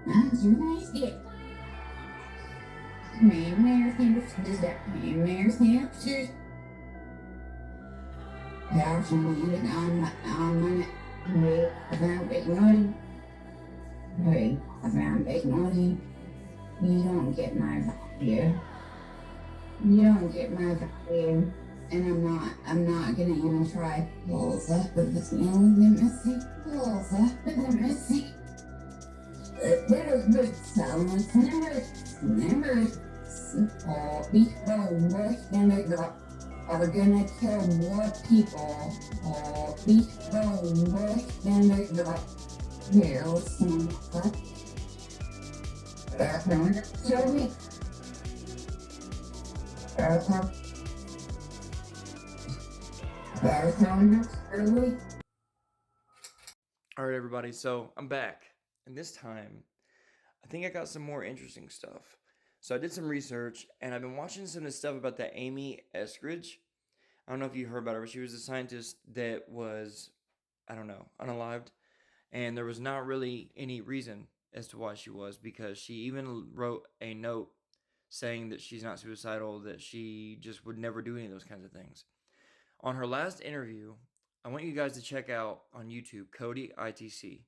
That's nice. Yeah. Mayor's hamsters. Mayor's hamsters. Powerful music on my about big naughty. Hey, around big naughty. You don't get my value. You don't get my value. And I'm not gonna even try. Pulls up with the smell of the messy. Pulls up with the messy. Little silence never all people are gonna kill more people. All people than the hills and show me. Early. All right, everybody. So I'm back, and this time, I think I got some more interesting stuff. So I did some research, and I've been watching some of this stuff about the Amy Eskridge. I don't know if you heard about her, but she was a scientist that was, I don't know, unalived, and there was not really any reason as to why she was, because she even wrote a note saying that she's not suicidal, that she just would never do any of those kinds of things. On her last interview, I want you guys to check out on YouTube Cody ITC.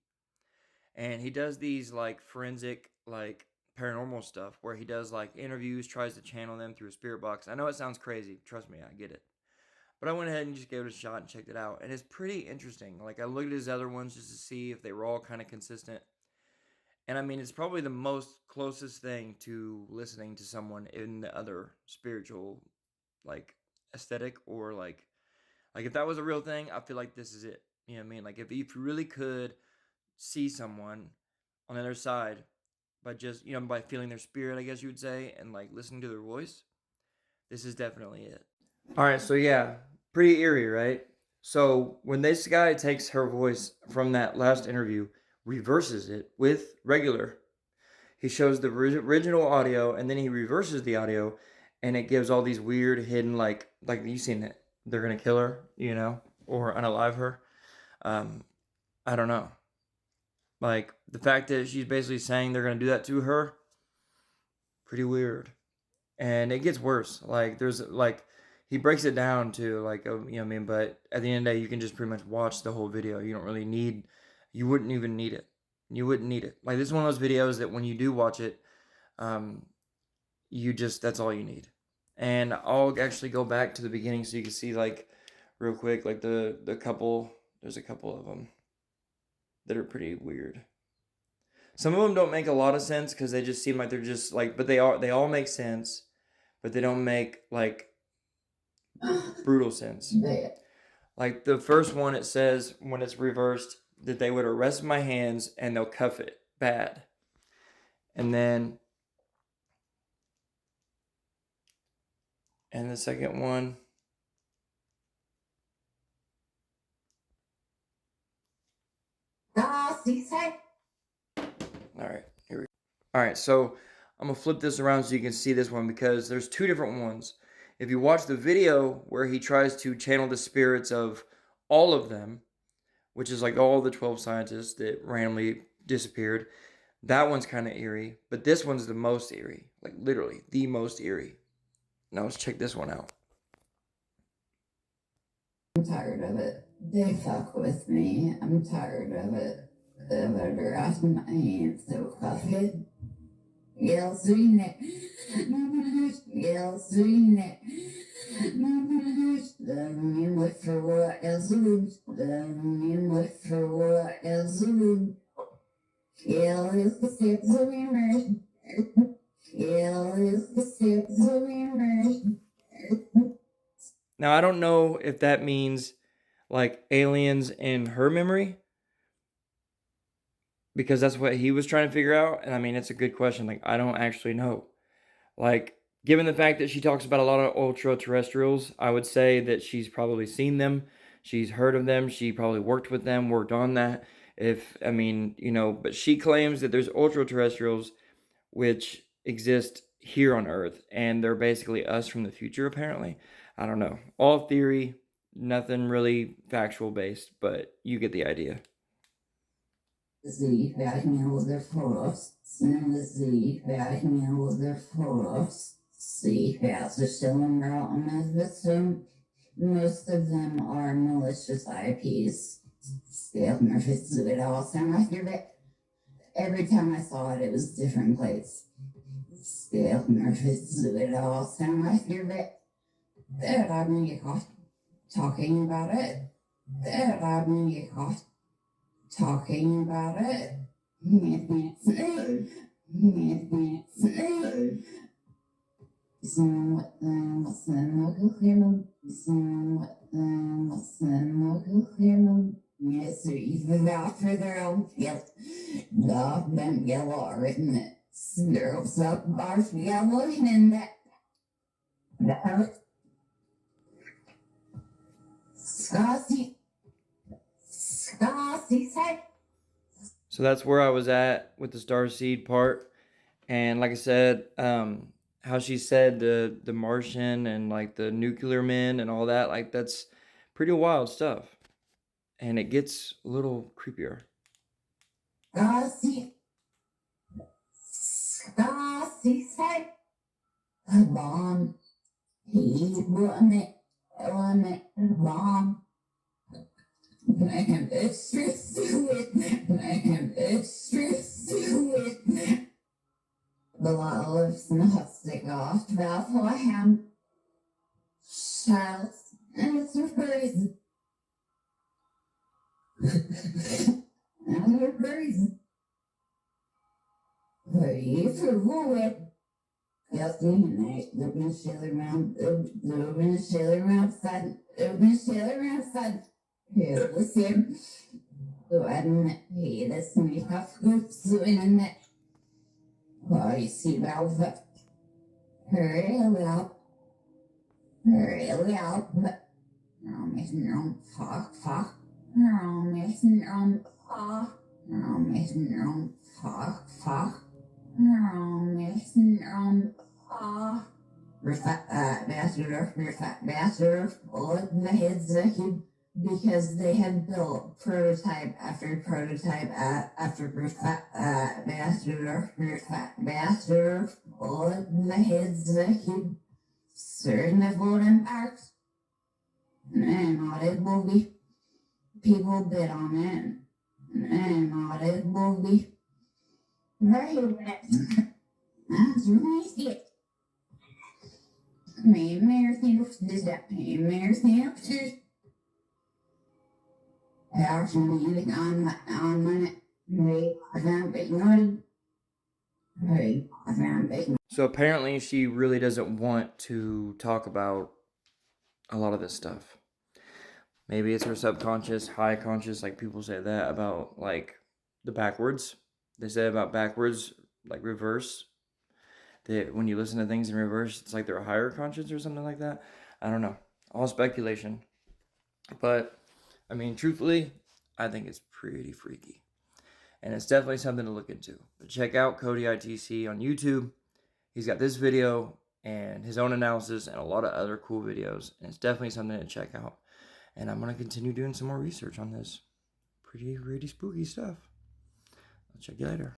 And he does these like forensic, like paranormal stuff where he does like interviews, tries to channel them through a spirit box. I know it sounds crazy. Trust me, I get it. But I went ahead and just gave it a shot and checked it out. And it's pretty interesting. Like, I looked at his other ones just to see if they were all kind of consistent. And I mean, it's probably the most closest thing to listening to someone in the other spiritual, like, aesthetic, or like if that was a real thing, I feel like this is it. You know what I mean? Like, if you really could see someone on the other side by just, by feeling their spirit, I guess you would say, and like listening to their voice, this is definitely it. All right, so yeah, pretty eerie, right? So when this guy takes her voice from that last interview, reverses it with regular, he shows the original audio, and then he reverses the audio, and it gives all these weird hidden, like you've seen it. They're gonna kill her, or unalive her. Um, I don't know. Like, the fact that she's basically saying they're gonna do that to her, pretty weird. And it gets worse. Like, there's like he breaks it down to like, you know what I mean. But at the end of the day, you can just pretty much watch the whole video. You don't really need. You wouldn't even need it. You wouldn't need it. Like, this is one of those videos that when you do watch it, um, that's all you need. And I'll actually go back to the beginning so you can see, like, real quick, like the couple. There's a couple of them that are pretty weird. Some of them don't make a lot of sense because they just seem like they're just like, but they all make sense, but they don't make like brutal sense. Like the first one, it says when it's reversed that they would arrest my hands and they'll cuff it bad. And then, and the second one, all right, here we go. All right, so I'm gonna flip this around so you can see this one, because there's two different ones. If you watch the video where he tries to channel the spirits of all of them, which is like all the 12 scientists that randomly disappeared, that one's kind of eerie. But this one's the most eerie, like literally the most eerie. Now let's check this one out. I'm tired of it. They fuck with me. I'm tired of it. The murder off my hands, so coffee. Yell sweet it. Yell sweet it. Then with for what else? Then with for what else? Yell is the steps of immersion. Yell is the steps of immersion. Now I don't know if that means like aliens in her memory, because that's what he was trying to figure out. And I mean, it's a good question. Like, I don't actually know. Like, given the fact that she talks about a lot of ultra terrestrials, I would say that she's probably seen them. She's heard of them. She probably worked with them, worked on that. But she claims that there's ultra terrestrials which exist here on Earth, and they're basically us from the future, apparently. I don't know. All theory, nothing really factual based, but you get the idea. Sie werden unsere Fotos, sie werden unsere Fotos. See fast selling out on this system. Most of them are malicious IPs. Scale nervous do it all sound like you're every time I saw it, it was different plates. Scale nervous do it all sound like you're there. I'm gonna get caught talking about it. There, I'm gonna get caught talking about it. Yes, even out for their own guilt. Love them yellow written it. Girls up bars yellow in that. Scotty said. So that's where I was at with the starseed part. And like I said, how she said the Martian and like the nuclear men and all that, like that's pretty wild stuff. And it gets a little creepier. Scotty said. A bomb. He won it. Bomb. I am extra stupid. I am extra stupid. The olives not stick off Bethlehem. Child, and it's a reason. Another reason. But you for wood. Yes, they've been sailing around. They've been sailing around sun. They've been sailing around sun. Here, listen. So I don't hate this. We have groups in it. Well, you see, Velvet. Hurry up. Hurry up. Missing fuck. Fuck. Missing fuck. Missing fuck. Fuck. Missing fuck. Bastard. All of the heads because they had built prototype after prototype after master all of the heads certain golden parks and all it will be people bid on it and all it will be very wet. That's really it. Mayor thinks this that mayor thinks actually on my I found ignored. I found ignored. So apparently she really doesn't want to talk about a lot of this stuff. Maybe it's her subconscious, high conscious, like people say that about like the backwards. They say about backwards, like reverse. That when you listen to things in reverse, it's like they're a higher conscious or something like that. I don't know. All speculation. But I mean, truthfully, I think it's pretty freaky. And it's definitely something to look into. But check out Cody ITC on YouTube. He's got this video and his own analysis and a lot of other cool videos. And it's definitely something to check out. And I'm going to continue doing some more research on this pretty spooky stuff. I'll check you later.